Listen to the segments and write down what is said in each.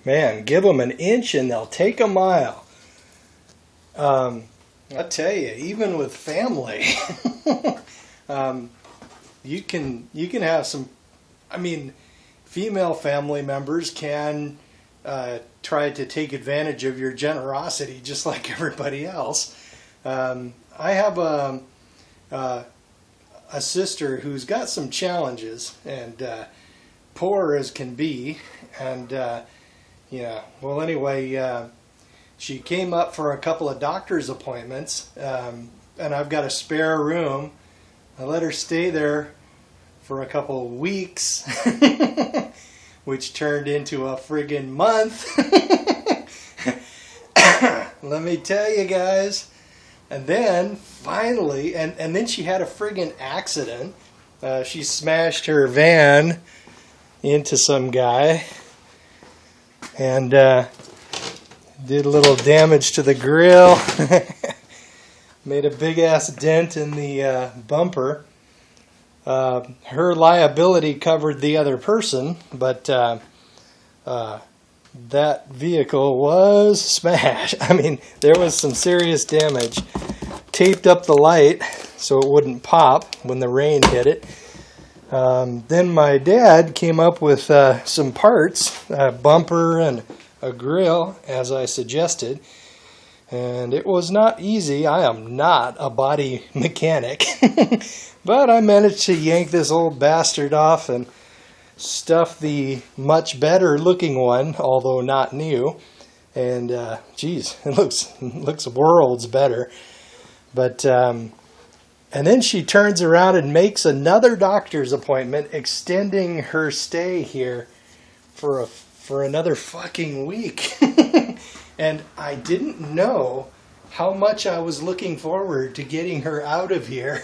Man, give them an inch and they'll take a mile. I tell you, even with family, you can have some. I mean, female family members can try to take advantage of your generosity, just like everybody else. I have a sister who's got some challenges, and poor as can be, and yeah. Well, anyway. She came up for a couple of doctor's appointments, and I've got a spare room. I let her stay there for a couple of weeks, which turned into a friggin' month. Let me tell you guys. And then, finally, and then she had a friggin' accident. She smashed her van into some guy, and did a little damage to the grill. Made a big ass dent in the bumper. Her liability covered the other person, but that vehicle was smashed. I mean, there was some serious damage. Taped up the light so it wouldn't pop when the rain hit it. Then my dad came up with some parts, a bumper and a grill, as I suggested, and it was not easy. I am not a body mechanic, but I managed to yank this old bastard off and stuff the much better looking one, although not new, and geez, it looks worlds better. But and then she turns around and makes another doctor's appointment, extending her stay here for another fucking week. And I didn't know how much I was looking forward to getting her out of here.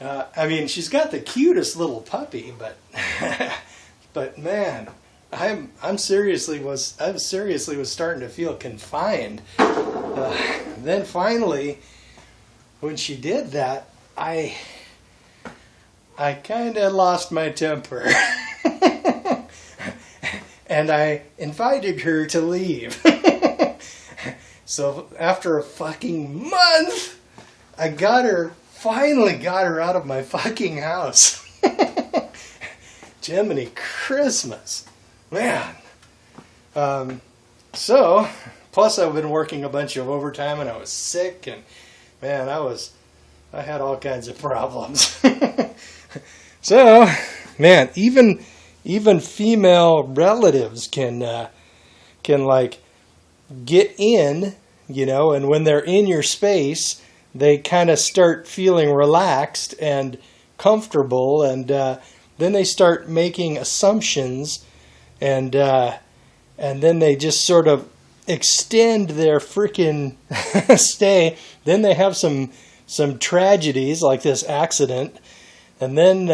I mean, she's got the cutest little puppy, but man, I seriously was starting to feel confined. Then finally, when she did that, I kind of lost my temper. And I invited her to leave. So after a fucking month, I finally got her out of my fucking house. Jiminy Christmas. Man. So, plus I've been working a bunch of overtime and I was sick and man, I had all kinds of problems. So, man, even female relatives can like get in, and when they're in your space, they kind of start feeling relaxed and comfortable, and then they start making assumptions, and then they just sort of extend their freaking stay. Then they have some tragedies like this accident, and then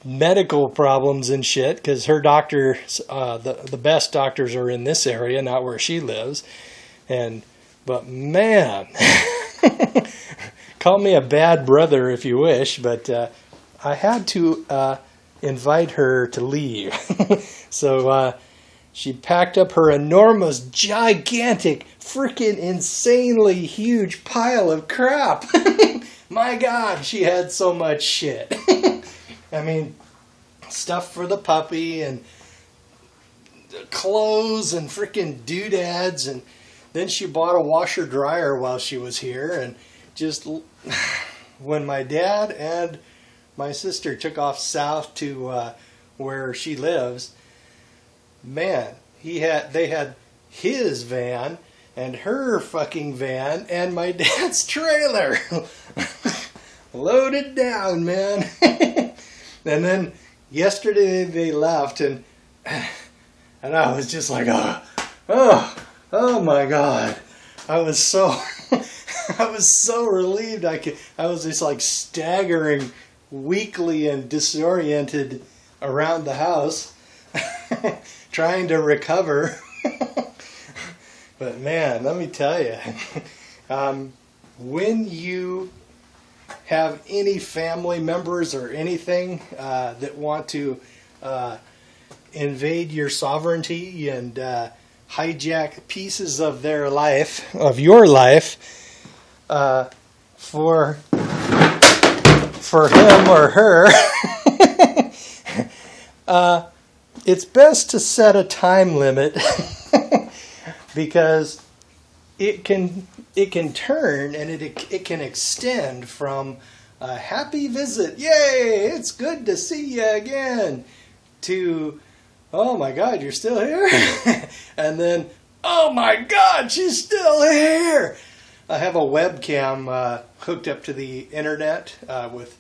medical problems and shit, because her doctor, the best doctors are in this area, not where she lives. But man, call me a bad brother if you wish, but I had to invite her to leave. So she packed up her enormous, gigantic, freaking insanely huge pile of crap. My God, she had so much shit. I mean, stuff for the puppy and clothes and freaking doodads, and then she bought a washer dryer while she was here, and just when my dad and my sister took off south to where she lives, man, they had his van and her fucking van and my dad's trailer loaded down, man. And then yesterday they left, and I was just like, oh my God. I was so relieved. I was just like staggering weakly and disoriented around the house, trying to recover. But man, let me tell you, when you have any family members or anything that want to invade your sovereignty and hijack pieces of their life, of your life, for him or her, it's best to set a time limit because it can turn and it can extend from a happy visit, yay, it's good to see you again, to, oh my God, you're still here? And then, oh my God, she's still here. I have a webcam hooked up to the internet with,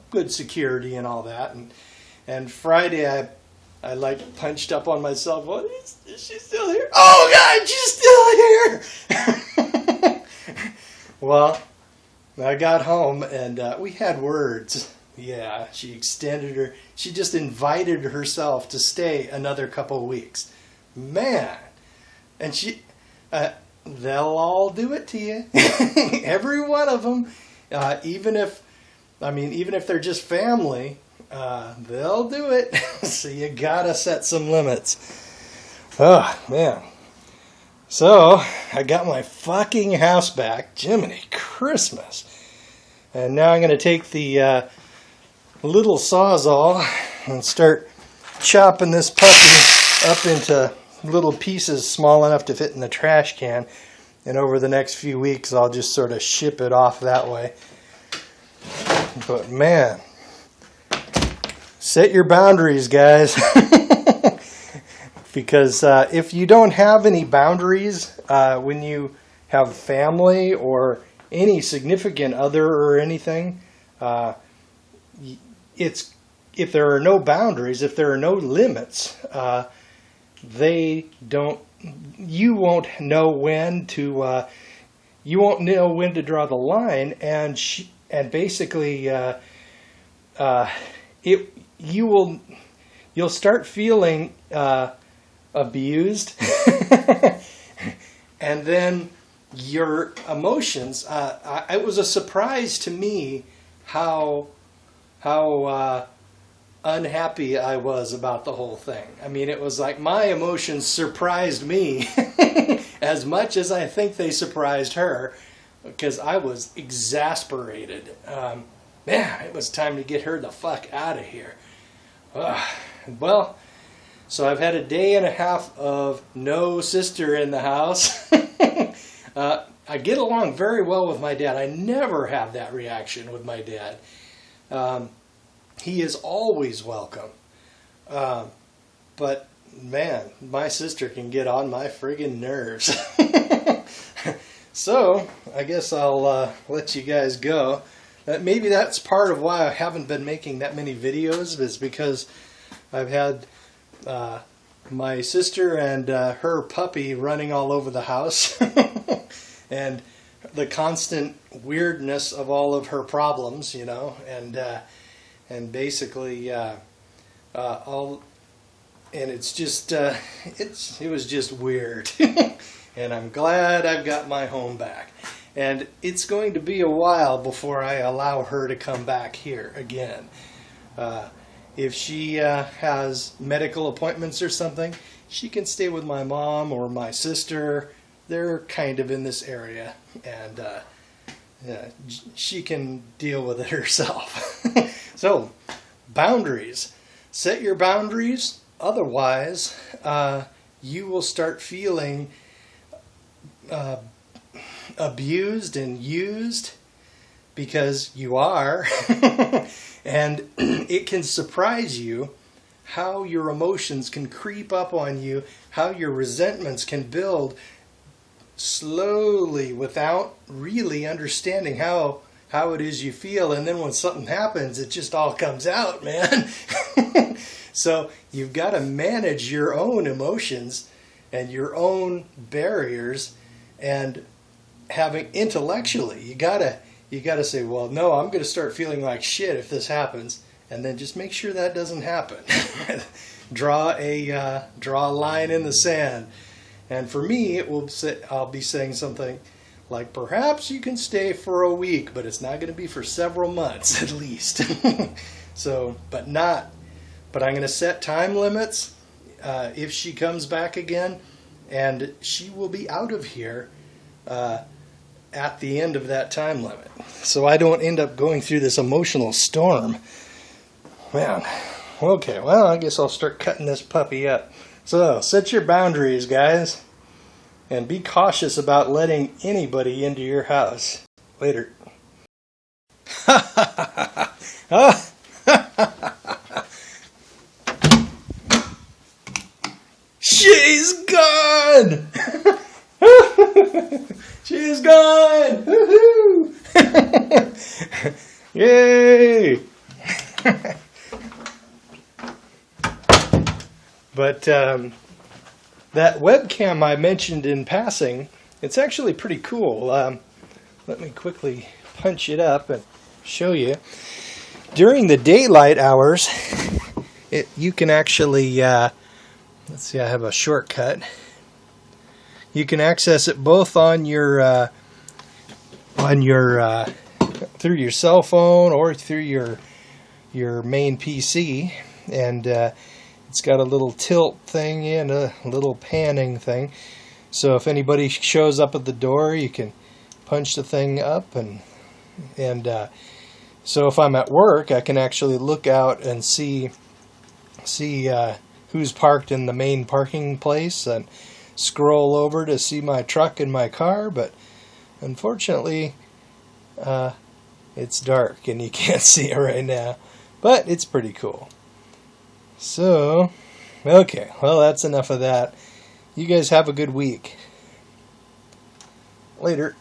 good security and all that. And Friday I like punched up on myself. What is she still here? Oh God, she's still here. Well, I got home and we had words. Yeah, she just invited herself to stay another couple of weeks. Man, and they'll all do it to you. Every one of them, even if they're just family, they'll do it. So you gotta set some limits. Oh, man. So, I got my fucking house back. Jiminy Christmas. And now I'm going to take the little Sawzall and start chopping this puppy up into little pieces small enough to fit in the trash can. And over the next few weeks, I'll just sort of ship it off that way. But man, set your boundaries, guys. Because if you don't have any boundaries when you have family or any significant other or anything, if there are no boundaries, if there are no limits, you won't know when to draw the line, and basically you'll start feeling abused, and then your emotions. It was a surprise to me how unhappy I was about the whole thing. I mean, it was like my emotions surprised me as much as I think they surprised her, because I was exasperated. Man, it was time to get her the fuck out of here. Well, so I've had a day and a half of no sister in the house. I get along very well with my dad. I never have that reaction with my dad. He is always welcome. But, man, my sister can get on my friggin' nerves. So, I guess I'll let you guys go. Maybe that's part of why I haven't been making that many videos, is because I've had my sister and her puppy running all over the house. And the constant weirdness of all of her problems, and basically and it's just it was just weird. And I'm glad I've got my home back, and it's going to be a while before I allow her to come back here again. If she has medical appointments or something, she can stay with my mom or my sister. They're kind of in this area, and she can deal with it herself. So, boundaries. Set your boundaries. Otherwise, you will start feeling abused and used, because you are. And it can surprise you how your emotions can creep up on you, how your resentments can build slowly without really understanding how it is you feel. And then when something happens, it just all comes out, man. So you've got to manage your own emotions and your own barriers, and having intellectually, you gotta say, well, no, I'm going to start feeling like shit if this happens, and then just make sure that doesn't happen. Draw a line in the sand. And for me, I'll be saying something like, perhaps you can stay for a week, but it's not going to be for several months at least. So, but not but I'm going to set time limits if she comes back again, and she will be out of here at the end of that time limit, so I don't end up going through this emotional storm. Man, okay, well, I guess I'll start cutting this puppy up. So, set your boundaries, guys, and be cautious about letting anybody into your house. Later. She's gone! She's gone! Woohoo! Yay! But that webcam I mentioned in passing, it's actually pretty cool. Let me quickly punch it up and show you. During the daylight hours, you can actually, let's see, I have a shortcut. You can access it both on your through your cell phone or through your main PC, and it's got a little tilt thing and a little panning thing. So if anybody shows up at the door, you can punch the thing up, and so if I'm at work, I can actually look out and see who's parked in the main parking place and scroll over to see my truck and my car. But unfortunately, it's dark and you can't see it right now. But it's pretty cool. So, okay, well, that's enough of that. You guys have a good week. Later.